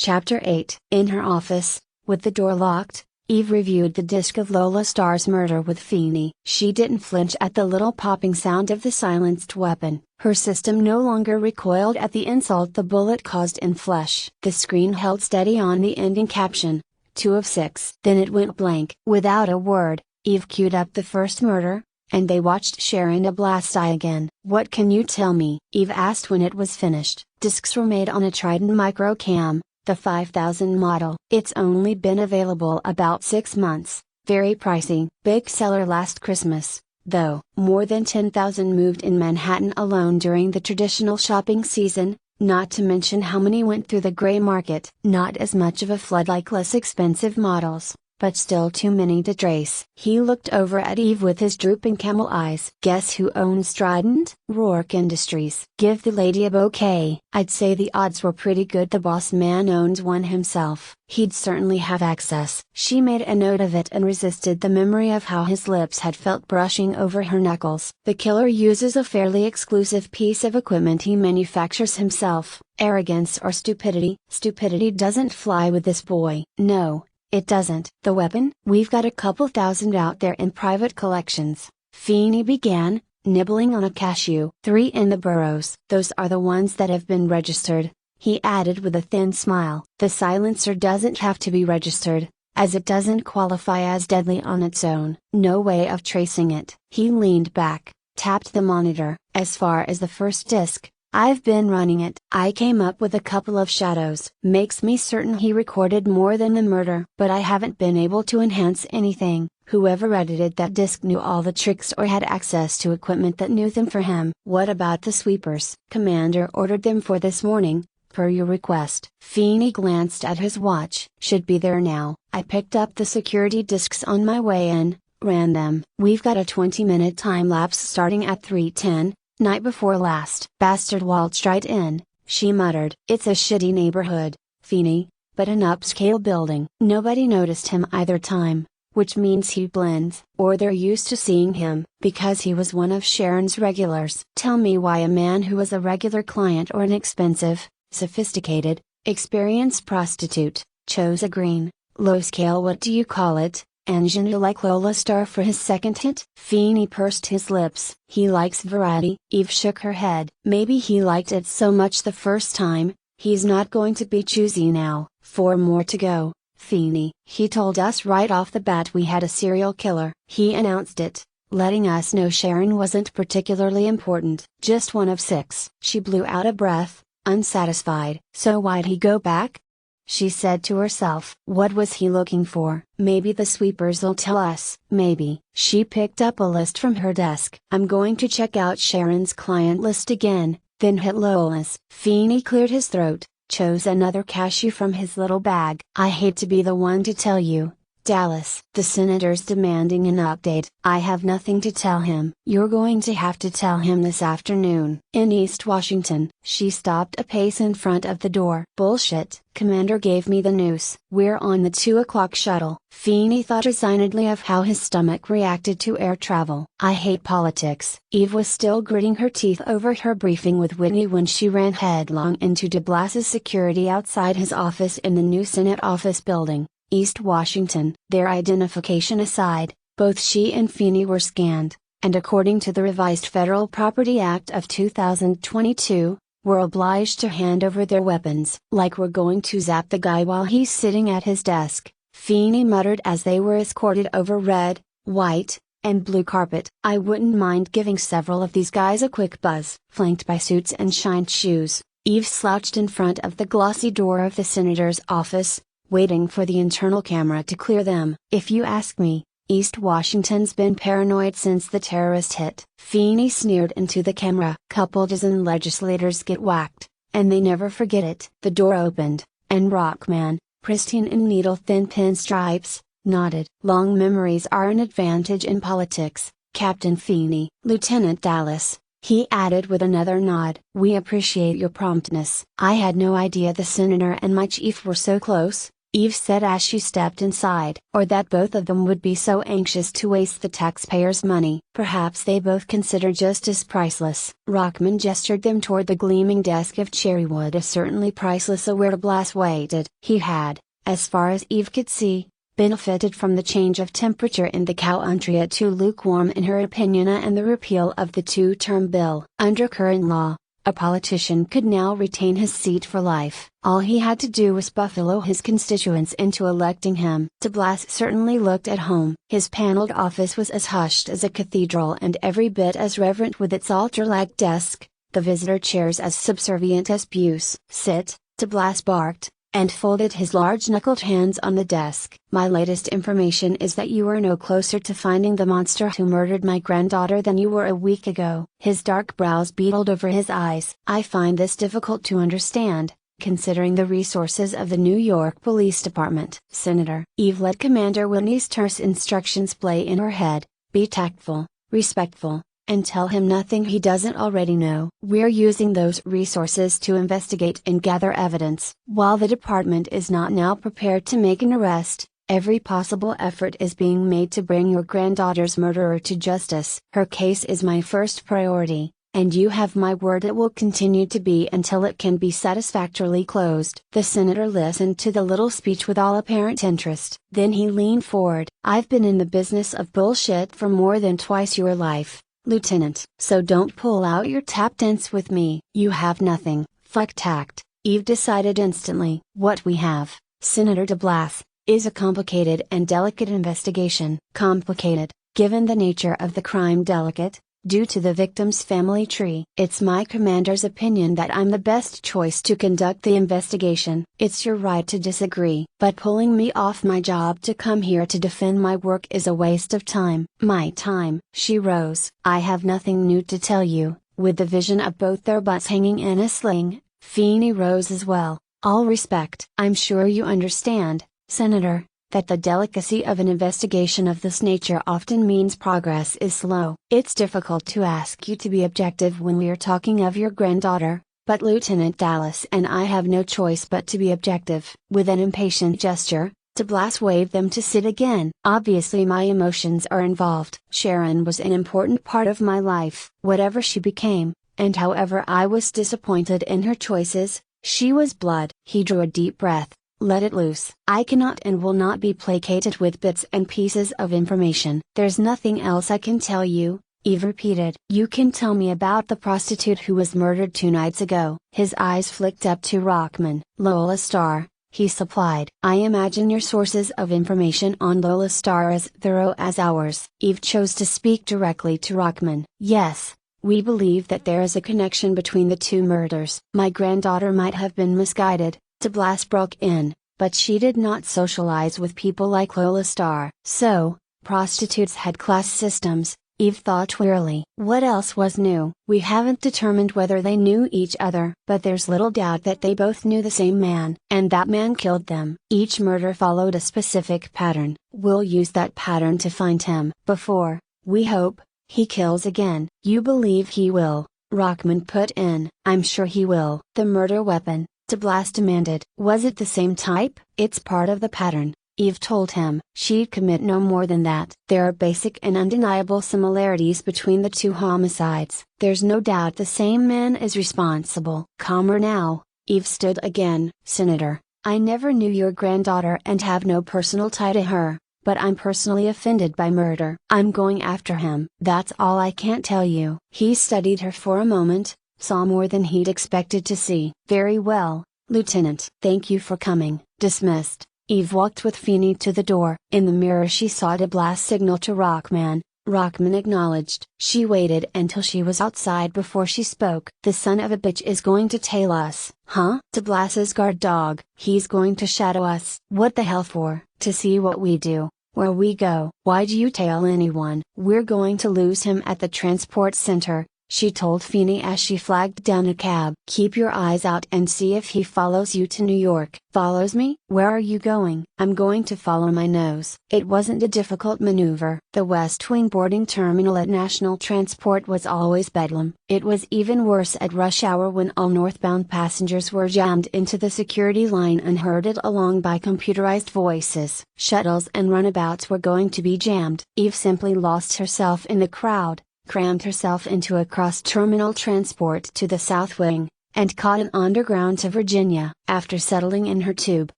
Chapter 8. In her office, with the door locked, Eve reviewed the disc of Lola Starr's murder with Feeney. She didn't flinch at the little popping sound of the silenced weapon. Her system no longer recoiled at the insult the bullet caused in flesh. The screen held steady on the ending caption, 2 of 6. Then it went blank. Without a word, Eve queued up the first murder, and they watched Sharon Ablasti again. "What can you tell me?" Eve asked when it was finished. Discs were made on a Trident Microcam, the 5000 model. It's only been available about 6 months, very pricey. Big seller last Christmas, though. More than 10,000 moved in Manhattan alone during the traditional shopping season, not to mention how many went through the gray market. Not as much of a flood like less expensive models, but still too many to trace. He looked over at Eve with his drooping camel eyes. "Guess who owns Trident? Rourke Industries. Give the lady a bouquet." "I'd say the odds were pretty good the boss man owns one himself. He'd certainly have access." She made a note of it and resisted the memory of how his lips had felt brushing over her knuckles. "The killer uses a fairly exclusive piece of equipment he manufactures himself." Arrogance or stupidity? Stupidity doesn't fly with this boy. No, it doesn't. "The weapon? We've got a couple thousand out there in private collections," Feeney began, nibbling on a cashew. "3 in the burrows. Those are the ones that have been registered," he added with a thin smile. "The silencer doesn't have to be registered, as it doesn't qualify as deadly on its own. No way of tracing it." He leaned back, tapped the monitor. "As far as the first disc, I've been running it. I came up with a couple of shadows. Makes me certain he recorded more than the murder. But I haven't been able to enhance anything. Whoever edited that disc knew all the tricks or had access to equipment that knew them for him." "What about the sweepers?" "Commander ordered them for this morning, per your request." Feeney glanced at his watch. "Should be there now." "I picked up the security discs on my way in, ran them. We've got a 20-minute time lapse starting at 3:10. Night before last." "Bastard waltzed right in," she muttered. "It's a shitty neighborhood, Feeney, but an upscale building. Nobody noticed him either time, which means he blends. Or they're used to seeing him, because he was one of Sharon's regulars." "Tell me why a man who was a regular client or an expensive, sophisticated, experienced prostitute, chose a green, low-scale what do you call it, ingenue like Lola Starr for his second hit?" Feeney pursed his lips. "He likes variety." Eve shook her head. "Maybe he liked it so much the first time, he's not going to be choosy now." "4 more to go, Feeney. He told us right off the bat we had a serial killer. He announced it, letting us know Sharon wasn't particularly important. Just 1 of 6. She blew out a breath, unsatisfied. "So why'd he go back?" she said to herself. "What was he looking for?" "Maybe the sweepers'll tell us." "Maybe." She picked up a list from her desk. "I'm going to check out Sharon's client list again, then hit Lola's." Feeney cleared his throat, chose another cashew from his little bag. "I hate to be the one to tell you, Dallas. The senator's demanding an update." "I have nothing to tell him." "You're going to have to tell him this afternoon." "In East Washington." She stopped a pace in front of the door. "Bullshit. Commander gave me the news." "We're on the 2 o'clock shuttle." Feeney thought resignedly of how his stomach reacted to air travel. "I hate politics." Eve was still gritting her teeth over her briefing with Whitney when she ran headlong into de Blas's security outside his office in the new Senate office building, East Washington. Their identification aside, both she and Feeney were scanned, and according to the revised Federal Property Act of 2022, were obliged to hand over their weapons. "Like we're going to zap the guy while he's sitting at his desk," Feeney muttered as they were escorted over red, white, and blue carpet. "I wouldn't mind giving several of these guys a quick buzz." Flanked by suits and shined shoes, Eve slouched in front of the glossy door of the senator's office, waiting for the internal camera to clear them. "If you ask me, East Washington's been paranoid since the terrorist hit." Feeney sneered into the camera. "Couple dozen legislators get whacked, and they never forget it." The door opened, and Rockman, pristine in needle-thin pinstripes, nodded. "Long memories are an advantage in politics, Captain Feeney." "Lieutenant Dallas," he added with another nod. "We appreciate your promptness." "I had no idea the senator and my chief were so close," Eve said as she stepped inside. Or that both of them would be so anxious to waste the taxpayers' money. Perhaps they both consider justice priceless. Rockman gestured them toward the gleaming desk of cherrywood. A certainly priceless where Blas waited. He had, as far as Eve could see, benefited from the change of temperature in the country too lukewarm in her opinion and the repeal of the two-term bill. Under current law, a politician could now retain his seat for life. All he had to do was buffalo his constituents into electing him. De Blas certainly looked at home. His paneled office was as hushed as a cathedral and every bit as reverent with its altar-like desk, the visitor chairs as subservient as pews. "Sit," De Blas barked, and folded his large knuckled hands on the desk. "My latest information is that you are no closer to finding the monster who murdered my granddaughter than you were a week ago." His dark brows beetled over his eyes. "I find this difficult to understand, considering the resources of the New York Police Department." "Senator," Eve let Commander Whitney's terse instructions play in her head, "be tactful, respectful, and tell him nothing he doesn't already know. We're using those resources to investigate and gather evidence. While the department is not now prepared to make an arrest, every possible effort is being made to bring your granddaughter's murderer to justice. Her case is my first priority, and you have my word it will continue to be until it can be satisfactorily closed." The senator listened to the little speech with all apparent interest. Then he leaned forward. "I've been in the business of bullshit for more than twice your life, Lieutenant. So don't pull out your tap dance with me. You have nothing." "Fuck tact," Eve decided instantly. "What we have, Senator de Blas, is a complicated and delicate investigation." "Complicated, given the nature of the crime. Delicate, due to the victim's family tree. It's my commander's opinion that I'm the best choice to conduct the investigation." "It's your right to disagree. But pulling me off my job to come here to defend my work is a waste of time." "My time." She rose. "I have nothing new to tell you." With the vision of both their butts hanging in a sling, Feeney rose as well. "All respect. I'm sure you understand, Senator, that the delicacy of an investigation of this nature often means progress is slow. It's difficult to ask you to be objective when we're talking of your granddaughter, but Lieutenant Dallas and I have no choice but to be objective." With an impatient gesture, De Blas waved them to sit again. "Obviously my emotions are involved. Sharon was an important part of my life. Whatever she became, and however I was disappointed in her choices, she was blood." He drew a deep breath. "Let it loose. I cannot and will not be placated with bits and pieces of information." "There's nothing else I can tell you," Eve repeated. "You can tell me about the prostitute who was murdered 2 nights ago." His eyes flicked up to Rockman. "Lola Starr," he supplied. "I imagine your sources of information on Lola Starr are as thorough as ours." Eve chose to speak directly to Rockman. "Yes. We believe that there is a connection between the 2 murders." "My granddaughter might have been misguided," De Blas broke in, "but she did not socialize with people like Lola Starr." "So, prostitutes had class systems," Eve thought wearily. "What else was new?" "We haven't determined whether they knew each other, but there's little doubt that they both knew the same man, and that man killed them. Each murder followed a specific pattern. We'll use that pattern to find him. Before, we hope, he kills again." "You believe he will?" Rockman put in. "I'm sure he will." "The murder weapon," De Blas demanded. "Was it the same type?" "It's part of the pattern," Eve told him. "She'd commit no more than that." "There are basic and undeniable similarities between the 2 homicides. There's no doubt the same man is responsible." Calmer now, Eve stood again. "Senator, I never knew your granddaughter and have no personal tie to her, but I'm personally offended by murder. I'm going after him. That's all I can't tell you." He studied her for a moment, saw more than he'd expected to see. "Very well, Lieutenant. Thank you for coming." Dismissed, Eve walked with Feeney to the door. In the mirror she saw De Blas signal to Rockman. Rockman acknowledged. She waited until she was outside before she spoke. "The son of a bitch is going to tail us." "Huh?" "De Blas's guard dog. He's going to shadow us." "What the hell for?" "To see what we do, where we go." "Why do you tail anyone?" "We're going to lose him at the transport center," she told Feeney as she flagged down a cab. "Keep your eyes out and see if he follows you to New York." "Follows me? Where are you going?" "I'm going to follow my nose." It wasn't a difficult maneuver. The West Wing boarding terminal at National Transport was always bedlam. It was even worse at rush hour when all northbound passengers were jammed into the security line and herded along by computerized voices. Shuttles and runabouts were going to be jammed. Eve simply lost herself in the crowd, crammed herself into a cross-terminal transport to the South Wing, and caught an underground to Virginia. After settling in her tube,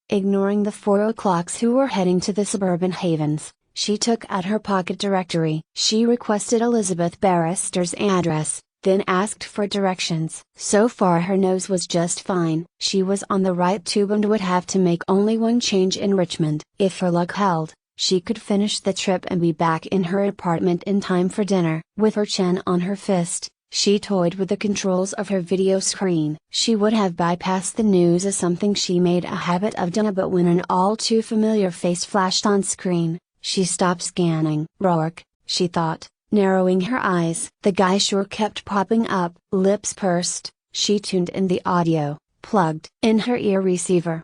ignoring the 4 o'clocks who were heading to the suburban havens, she took out her pocket directory. She requested Elizabeth Barrister's address, then asked for directions. So far her nose was just fine. She was on the right tube and would have to make only one change in Richmond. If her luck held, she could finish the trip and be back in her apartment in time for dinner. With her chin on her fist, she toyed with the controls of her video screen. She would have bypassed the news as something she made a habit of doing, but when an all too familiar face flashed on screen, she stopped scanning. Rourke, she thought, narrowing her eyes. The guy sure kept popping up. Lips pursed, she tuned in the audio, plugged in her ear receiver.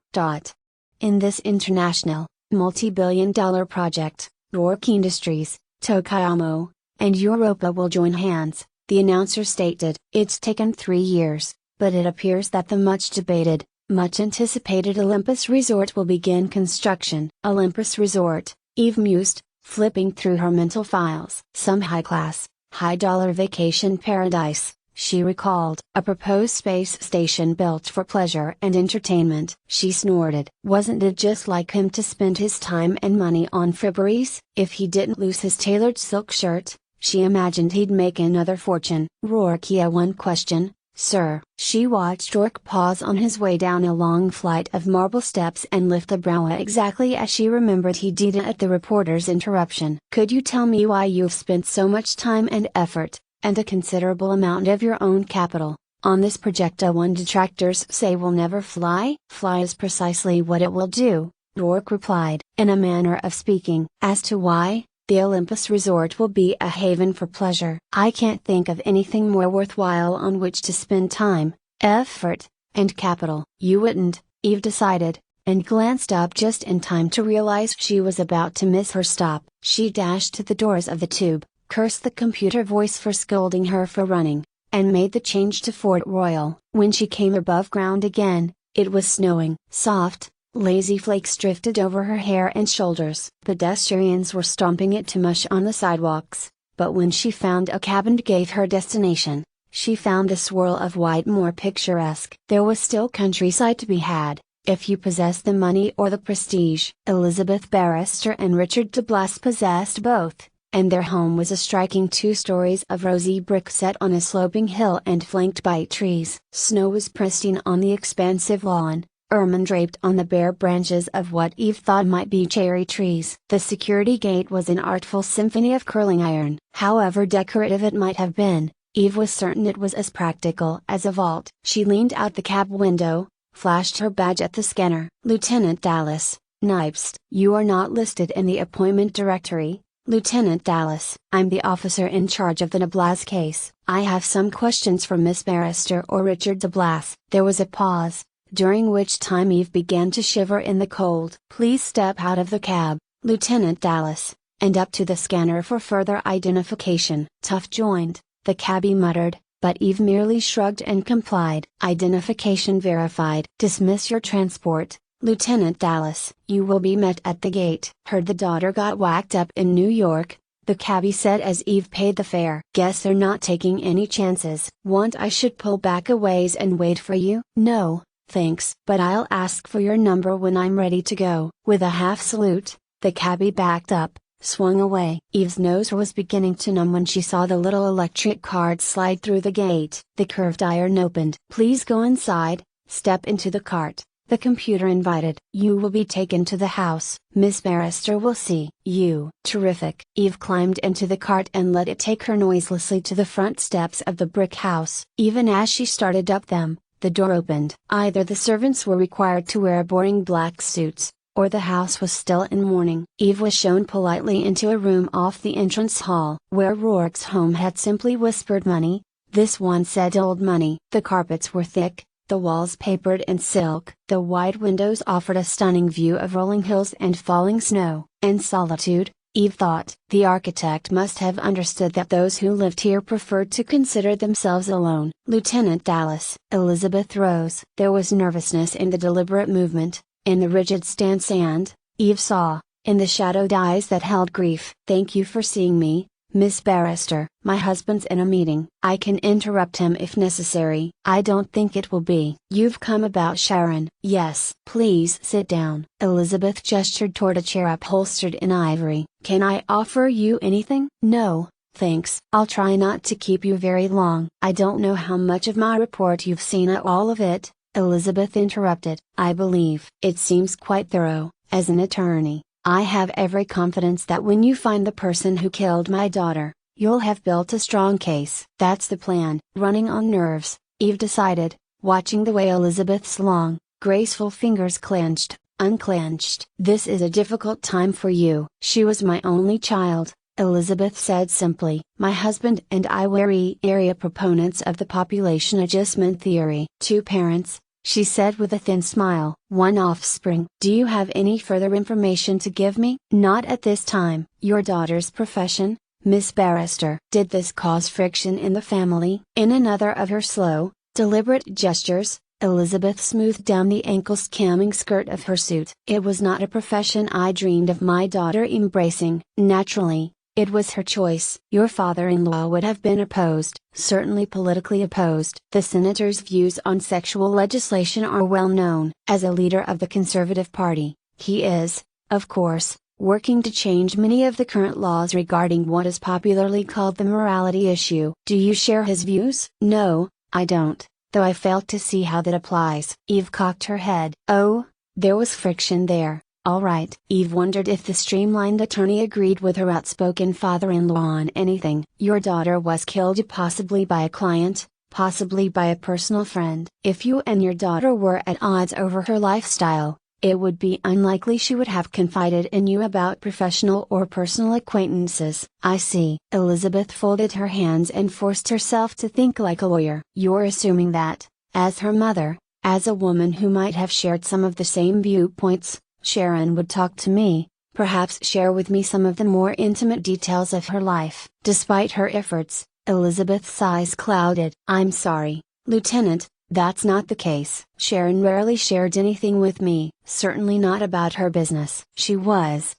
In this international, multi-billion-dollar project, Rourke Industries, Tokayamo, and Europa will join hands, the announcer stated. It's taken 3 years, but it appears that the much-debated, much-anticipated Olympus Resort will begin construction. Olympus Resort, Eve mused, flipping through her mental files. Some high-class, high-dollar vacation paradise, she recalled. A proposed space station built for pleasure and entertainment. She snorted. Wasn't it just like him to spend his time and money on fripperies? If he didn't lose his tailored silk shirt, she imagined he'd make another fortune. "Rourke, one question, sir." She watched Rourke pause on his way down a long flight of marble steps and lift a brow exactly as she remembered he did at the reporter's interruption. "Could you tell me why you've spent so much time and effort, and a considerable amount of your own capital, on this project one detractors say will never fly?" "Fly is precisely what it will do," Rourke replied. "In a manner of speaking. As to why, the Olympus Resort will be a haven for pleasure. I can't think of anything more worthwhile on which to spend time, effort, and capital." "You wouldn't," Eve decided, and glanced up just in time to realize she was about to miss her stop. She dashed to the doors of the tube, cursed the computer voice for scolding her for running, and made the change to Fort Royal. When she came above ground again, it was snowing. Soft, lazy flakes drifted over her hair and shoulders. Pedestrians were stomping it to mush on the sidewalks, but when she found a cab and gave her destination, she found the swirl of white more picturesque. There was still countryside to be had, if you possessed the money or the prestige. Elizabeth Barrister and Richard de Blas possessed both, and their home was a striking 2 stories of rosy brick set on a sloping hill and flanked by trees. Snow was pristine on the expansive lawn, ermine draped on the bare branches of what Eve thought might be cherry trees. The security gate was an artful symphony of curling iron. However decorative it might have been, Eve was certain it was as practical as a vault. She leaned out the cab window, flashed her badge at the scanner. "Lieutenant Dallas, Nibst." "You are not listed in the appointment directory, Lieutenant Dallas." "I'm the officer in charge of the de Blas case. I have some questions for Miss Barrister or Richard de Blas." There was a pause, during which time Eve began to shiver in the cold. "Please step out of the cab, Lieutenant Dallas, and up to the scanner for further identification." Tough joined, the cabbie muttered, but Eve merely shrugged and complied. "Identification verified." "Dismiss your transport, Lieutenant Dallas." "You will be met at the gate." "Heard the daughter got whacked up in New York," the cabbie said as Eve paid the fare. "Guess they're not taking any chances." "Want I should pull back a ways and wait for you?" "No, thanks. But I'll ask for your number when I'm ready to go." With a half salute, the cabbie backed up, swung away. Eve's nose was beginning to numb when she saw the little electric cart slide through the gate. The curved iron opened. "Please go inside, step into the cart," the computer invited. "You will be taken to the house. Miss Barrister will see you." "Terrific." Eve climbed into the cart and let it take her noiselessly to the front steps of the brick house. Even as she started up them, the door opened. Either the servants were required to wear boring black suits, or the house was still in mourning. Eve was shown politely into a room off the entrance hall. Where Rourke's home had simply whispered money, This one said old money. The carpets were thick, the walls papered in silk. The wide windows offered a stunning view of rolling hills and falling snow. And solitude, Eve thought. The architect must have understood that those who lived here preferred to consider themselves alone. Lieutenant Dallas. Elizabeth rose. There was nervousness in the deliberate movement, in the rigid stance and, Eve saw, in the shadowed eyes that held grief. Thank you for seeing me, Miss Barrister. My husband's in a meeting. I can interrupt him if necessary. I don't think it will be. You've come about Sharon. Yes. Please sit down. Elizabeth gestured toward a chair upholstered in ivory. Can I offer you anything? No, thanks. I'll try not to keep you very long. I don't know how much of my report you've seen. All of it, Elizabeth interrupted. I believe it seems quite thorough. As an attorney, I have every confidence that when you find the person who killed my daughter, you'll have built a strong case. That's the plan. Running on nerves, Eve decided, watching the way Elizabeth's long, graceful fingers clenched, unclenched. This is a difficult time for you. She was my only child, Elizabeth said simply. My husband and I were area proponents of the population adjustment theory. 2 parents, she said with a thin smile. 1 offspring. Do you have any further information to give me? Not at this time. Your daughter's profession, Miss Barrister. Did this cause friction in the family? In another of her slow, deliberate gestures, Elizabeth smoothed down the ankle-scamming skirt of her suit. It was not a profession I dreamed of my daughter embracing. Naturally, it was her choice. Your father-in-law would have been opposed, certainly politically opposed. The senator's views on sexual legislation are well known. As a leader of the Conservative Party, he is, of course, working to change many of the current laws regarding what is popularly called the morality issue. Do you share his views? No, I don't, though I fail to see how that applies. Eve cocked her head. Oh, there was friction there. All right. Eve wondered if the streamlined attorney agreed with her outspoken father-in-law on anything. Your daughter was killed possibly by a client, possibly by a personal friend. If you and your daughter were at odds over her lifestyle, it would be unlikely she would have confided in you about professional or personal acquaintances. I see. Elizabeth folded her hands and forced herself to think like a lawyer. You're assuming that, as her mother, as a woman who might have shared some of the same viewpoints, Sharon would talk to me, perhaps share with me some of the more intimate details of her life. Despite her efforts, Elizabeth's eyes clouded. I'm sorry, Lieutenant, that's not the case. Sharon rarely shared anything with me, certainly not about her business. She was,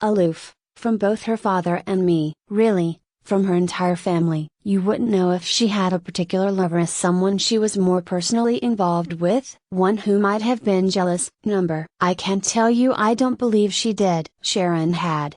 aloof, from both her father and me. Really, from her entire family. You wouldn't know if she had a particular lover as someone she was more personally involved with, one who might have been jealous. I can tell you I don't believe she did. Sharon had.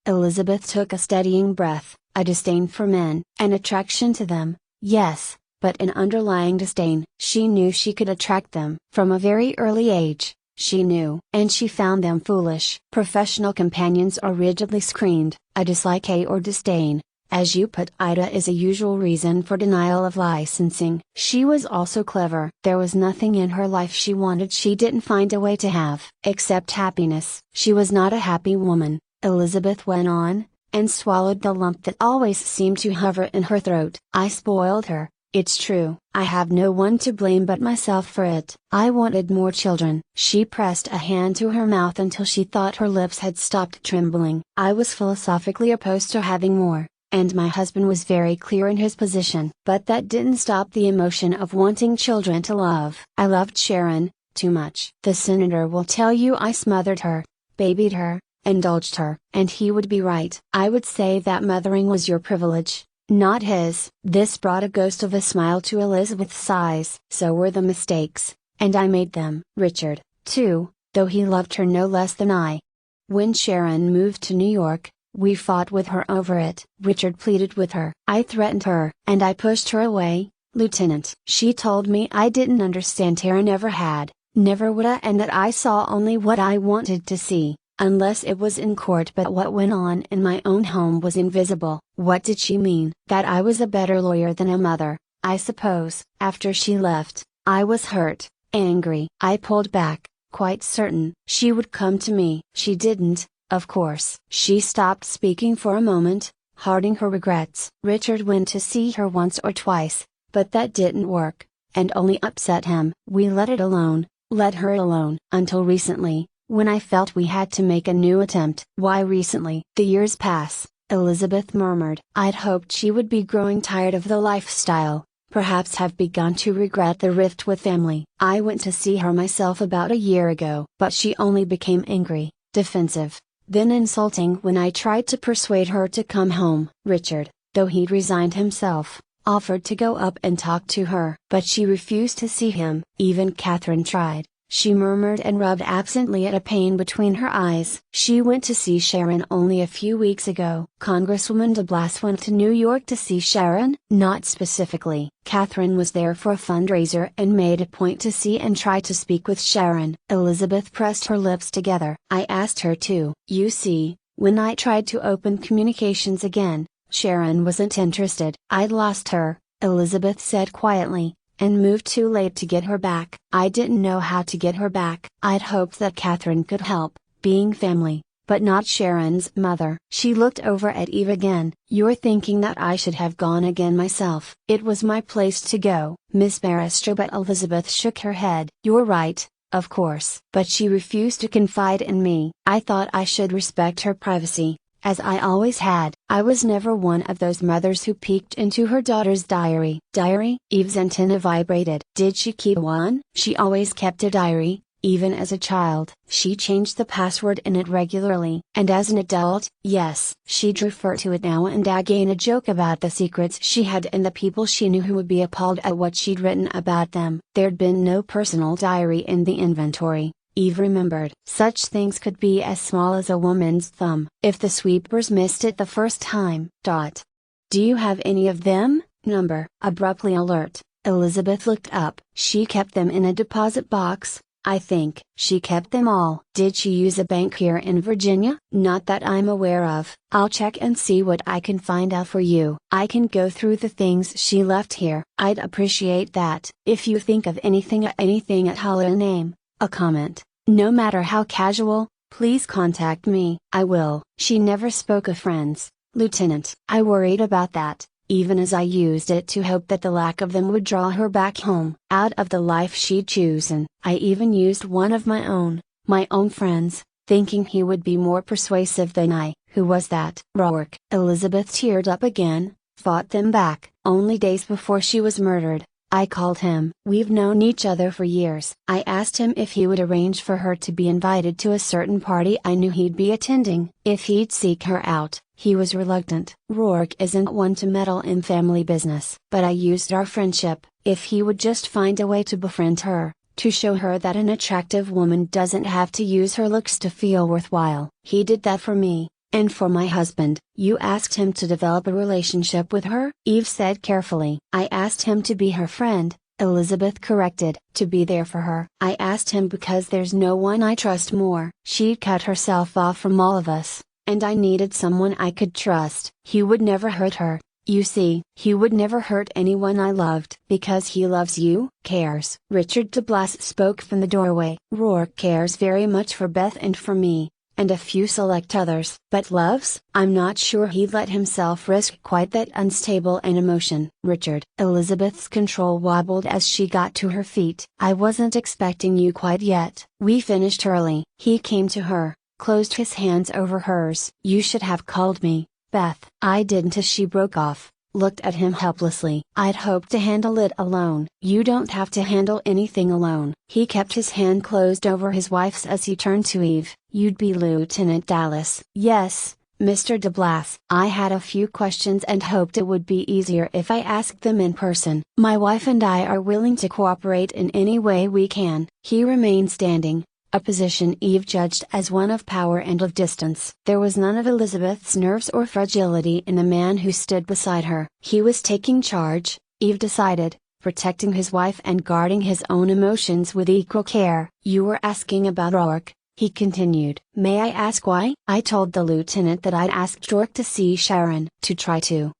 Elizabeth took a steadying breath. A disdain for men, an attraction to them, yes, but an underlying disdain. She knew she could attract them. From a very early age, she knew. And she found them foolish. Professional companions are rigidly screened. A dislike or disdain, as you put Ida, is a usual reason for denial of licensing. She was also clever. There was nothing in her life she wanted she didn't find a way to have. Except happiness. She was not a happy woman, Elizabeth went on, and swallowed the lump that always seemed to hover in her throat. I spoiled her. It's true. I have no one to blame but myself for it. I wanted more children. She pressed a hand to her mouth until she thought her lips had stopped trembling. I was philosophically opposed to having more, and my husband was very clear in his position. But that didn't stop the emotion of wanting children to love. I loved Sharon, too much. The senator will tell you I smothered her, babied her, indulged her. And he would be right. I would say that mothering was your privilege, not his. This brought a ghost of a smile to Elizabeth's eyes. So were the mistakes, and I made them. Richard, too, though he loved her no less than I. When Sharon moved to New York, we fought with her over it. Richard pleaded with her. I threatened her. And I pushed her away, Lieutenant. She told me I didn't understand her, never had, never would, and that I saw only what I wanted to see, unless it was in court. But what went on in my own home was invisible. What did she mean? That I was a better lawyer than a mother, I suppose. After she left, I was hurt, angry. I pulled back, quite certain she would come to me. She didn't, of course. She stopped speaking for a moment, hoarding her regrets. Richard went to see her once or twice, but that didn't work, and only upset him. We let her alone, until recently, when I felt we had to make a new attempt. Why recently? The years pass, Elizabeth murmured. I'd hoped she would be growing tired of the lifestyle, perhaps have begun to regret the rift with family. I went to see her myself about a year ago, but she only became angry, defensive, then insulting when I tried to persuade her to come home. Richard, though he'd resigned himself, offered to go up and talk to her, but she refused to see him. Even Catherine tried, she murmured and rubbed absently at a pain between her eyes. She went to see Sharon only a few weeks ago. Congresswoman de Blas went to New York to see Sharon? Not specifically. Catherine was there for a fundraiser and made a point to see and try to speak with Sharon. Elizabeth pressed her lips together. I asked her to. You see, when I tried to open communications again, Sharon wasn't interested. I'd lost her, Elizabeth said quietly, and moved too late to get her back. I didn't know how to get her back. I'd hoped that Catherine could help, being family, but not Sharon's mother. She looked over at Eve again. You're thinking that I should have gone again myself. It was my place to go, Miss Barrister, but Elizabeth shook her head. You're right, of course. But she refused to confide in me. I thought I should respect her privacy, as I always had. I was never one of those mothers who peeked into her daughter's diary. Diary? Eve's antenna vibrated. Did she keep one? She always kept a diary, even as a child. She changed the password in it regularly. And as an adult, yes, she'd refer to it now and again, a joke about the secrets she had and the people she knew who would be appalled at what she'd written about them. There'd been no personal diary in the inventory, Eve remembered. Such things could be as small as a woman's thumb. If the sweepers missed it the first time. Do you have any of them? Number. Abruptly alert, Elizabeth looked up. She kept them in a deposit box, I think. She kept them all. Did she use a bank here in Virginia? Not that I'm aware of. I'll check and see what I can find out for you. I can go through the things she left here. I'd appreciate that. If you think of anything at all, a name, a comment, no matter how casual, please contact me. I will. She never spoke of friends, Lieutenant. I worried about that, even as I used it to hope that the lack of them would draw her back home, out of the life she'd chosen. I even used one of my own friends, thinking he would be more persuasive than I. Who was that? Rourke. Elizabeth teared up again, fought them back. Only days before she was murdered, I called him. We've known each other for years. I asked him if he would arrange for her to be invited to a certain party I knew he'd be attending. If he'd seek her out. He was reluctant. Rourke isn't one to meddle in family business. But I used our friendship. If he would just find a way to befriend her, to show her that an attractive woman doesn't have to use her looks to feel worthwhile. He did that for me. And for my husband. You asked him to develop a relationship with her? Eve said carefully. I asked him to be her friend, Elizabeth corrected. To be there for her. I asked him because there's no one I trust more. She'd cut herself off from all of us, and I needed someone I could trust. He would never hurt her. You see, he would never hurt anyone I loved. Because he loves you? Cares. Richard de Blas spoke from the doorway. Rourke cares very much for Beth and for me, and a few select others. But loves? I'm not sure he'd let himself risk quite that unstable an emotion. Richard. Elizabeth's control wobbled as she got to her feet. I wasn't expecting you quite yet. We finished early. He came to her, closed his hands over hers. You should have called me, Beth. I didn't. As she broke off, looked at him helplessly. I'd hoped to handle it alone. You don't have to handle anything alone. He kept his hand closed over his wife's as he turned to Eve. You'd be Lieutenant Dallas. Yes, Mr. de Blas. I had a few questions and hoped it would be easier if I asked them in person. My wife and I are willing to cooperate in any way we can. He remained standing, a position Eve judged as one of power and of distance. There was none of Elizabeth's nerves or fragility in the man who stood beside her. He was taking charge, Eve decided, protecting his wife and guarding his own emotions with equal care. You were asking about Rourke, he continued. May I ask why? I told the lieutenant that I'd asked Rourke to see Sharon. To try to.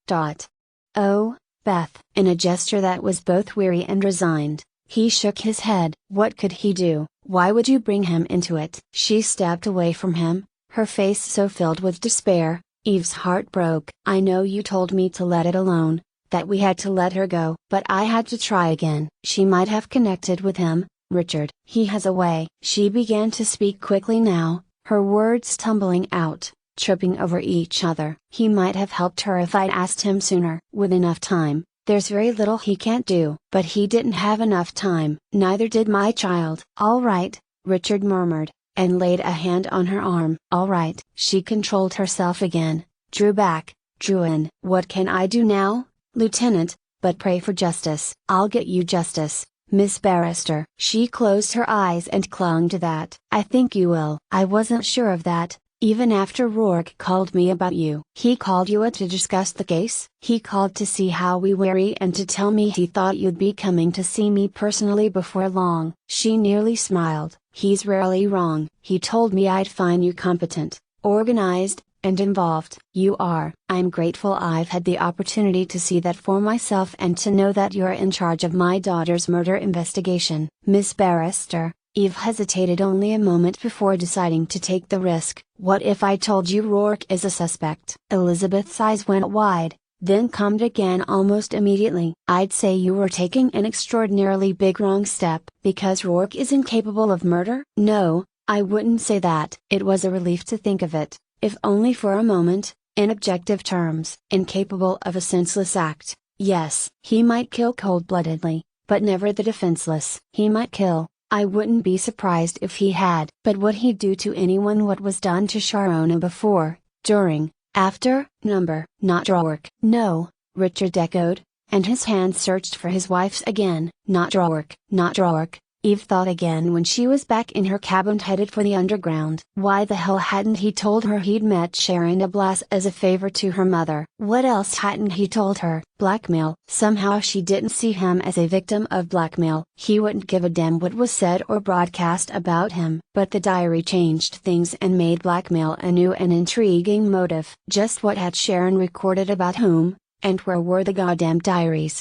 Oh, Beth. In a gesture that was both weary and resigned, he shook his head. What could he do? Why would you bring him into it? She stepped away from him, her face so filled with despair, Eve's heart broke. I know you told me to let it alone, that we had to let her go. But I had to try again. She might have connected with him, Richard. He has a way. She began to speak quickly now, her words tumbling out, tripping over each other. He might have helped her if I'd asked him sooner. With enough time, there's very little he can't do. But he didn't have enough time. Neither did my child. All right, Richard murmured, and laid a hand on her arm. All right. She controlled herself again, drew back, drew in. What can I do now, Lieutenant, but pray for justice? I'll get you justice, Miss Barrister. She closed her eyes and clung to that. I think you will. I wasn't sure of that, even after Rourke called me about you. He called you to discuss the case? He called to see how we were and to tell me he thought you'd be coming to see me personally before long. She nearly smiled. He's rarely wrong. He told me I'd find you competent, organized, and involved. You are. I'm grateful I've had the opportunity to see that for myself and to know that you're in charge of my daughter's murder investigation. Miss Barrister, Eve hesitated only a moment before deciding to take the risk. What if I told you Rourke is a suspect? Elizabeth's eyes went wide, then calmed again almost immediately. I'd say you were taking an extraordinarily big wrong step. Because Rourke is incapable of murder? No, I wouldn't say that. It was a relief to think of it, if only for a moment, in objective terms. Incapable of a senseless act, yes. He might kill cold-bloodedly, but never the defenseless. He might kill. I wouldn't be surprised if he had. But would he do to anyone what was done to Sharona before, during, after? Not Rourke. No, Richard echoed, and his hand searched for his wife's again. Not Rourke. Not Rourke, Eve thought again when she was back in her cabin headed for the underground. Why the hell hadn't he told her he'd met Sharona Blas as a favor to her mother? What else hadn't he told her? Blackmail. Somehow she didn't see him as a victim of blackmail. He wouldn't give a damn what was said or broadcast about him. But the diary changed things and made blackmail a new and intriguing motive. Just what had Sharon recorded about whom, and where were the goddamn diaries?